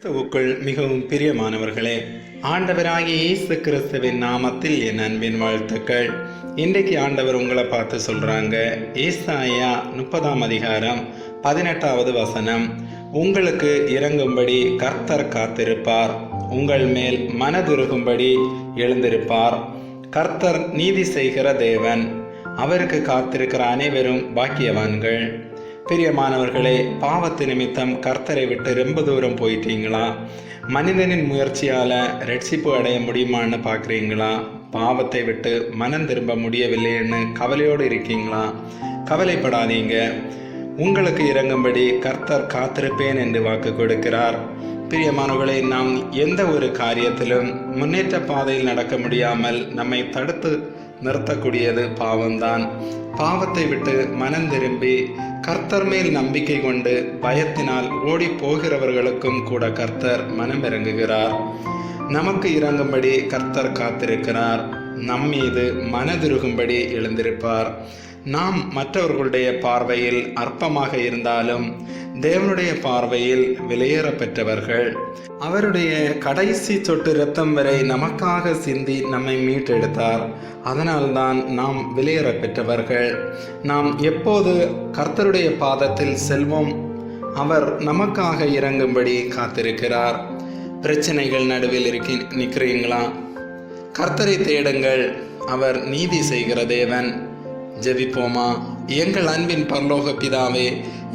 கிறிஸ்துவுக்குள் மிகவும் பிரியமானவர்களே, ஆண்டவராகிய இயேசு கிறிஸ்துவின் நாமத்தில் என் அன்பின் வாழ்த்துக்கள். இன்றைக்கு ஆண்டவர் உங்களை பார்த்து சொல்றாங்க. ஏசாயா 30ஆம் அதிகாரம் 18வது வசனம். உங்களுக்கு இறங்கும்படி கர்த்தர் காத்திருப்பார், உங்கள் மேல் மனதுருகும்படி எழுந்திருப்பார். கர்த்தர் நீதி செய்கிற தேவன், அவருக்கு காத்திருக்கிற அனைவரும் பாக்கியவான்கள். பிரியமானவர்களே, பாவத்து நிமித்தம் கர்த்தரை விட்டு ரொம்ப தூரம் போயிட்டீங்களா? மனிதனின் முயற்சியால் ரட்சிப்பு அடைய முடியுமான்னு பார்க்குறீங்களா? பாவத்தை விட்டு மனம் திரும்ப முடியவில்லைன்னு கவலையோடு இருக்கீங்களா? கவலைப்படாதீங்க, உங்களுக்கு இறங்கும்படி கர்த்தர் காத்திருப்பேன் என்று வாக்கு கொடுக்கிறார். பிரியமானவர்களே, நாம் எந்த ஒரு காரியத்திலும் முன்னேற்ற பாதையில் நடக்க முடியாமல் நம்மை தடுத்து நிறுத்தக்கூடியது பாவம்தான். பாவத்தை விட்டு மனம் திரும்பி கர்த்தர் மேல் நம்பிக்கை கொண்டு பயத்தினால் ஓடி போகிறவர்களுக்கும் கூட கர்த்தர் மனம் இறங்குகிறார். நமக்கு இறங்கும்படி கர்த்தர் காத்திருக்கிறார். நம் மீது மனதுருகும்படி எழுந்திருப்பார். நாம் மற்றவர்களுடைய பார்வையில் அற்பமாக இருந்தாலும் தேவனுடைய பார்வையில் விலையேற பெற்றவர்கள். அவருடைய கடைசி சொட்டு இரத்தம் வரை நமக்காக சிந்தி நம்மை மீட்டெடுத்தார். அதனால்தான் நாம் விலையேற பெற்றவர்கள். நாம் எப்போது கர்த்தருடைய பாதத்தில் செல்வோம், அவர் நமக்காக இறங்கும்படி காத்திருக்கிறார். பிரச்சனைகள் நடுவில் நிற்கிறீங்களா? கர்த்தரை தேடுங்கள், அவர் நீதி செய்கிற தேவன். ஜெபிப்போமா? எங்கள் அன்பின் பரலோக பிதாவே,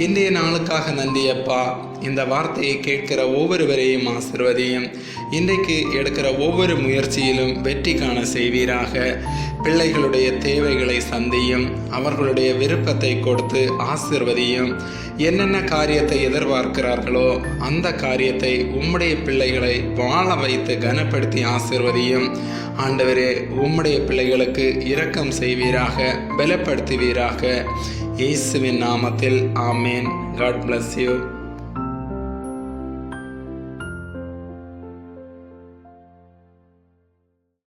இன்றைய நாளுக்காக நன்றி அப்பா. இந்த வார்த்தையை கேட்கிற ஒவ்வொருவரையும் ஆசீர்வதியும். இன்றைக்கு எடுக்கிற ஒவ்வொரு முயற்சியிலும் வெற்றி காண செய்வீராக. பிள்ளைகளுடைய தேவைகளை சந்தியும், அவர்களுடைய விருப்பத்தை கொடுத்து ஆசீர்வதியும். என்னென்ன காரியத்தை எதிர்பார்க்கிறார்களோ அந்த காரியத்தை உம்முடைய பிள்ளைகளை வாழ வைத்து கனப்படுத்தி ஆசீர்வதியும். ஆண்டவரே, உம்முடைய பிள்ளைகளுக்கு இரக்கம் செய்வீராக, பலப்படுத்துவீராக. இயேசுவின் நாமத்தில் ஆமேன். God bless you.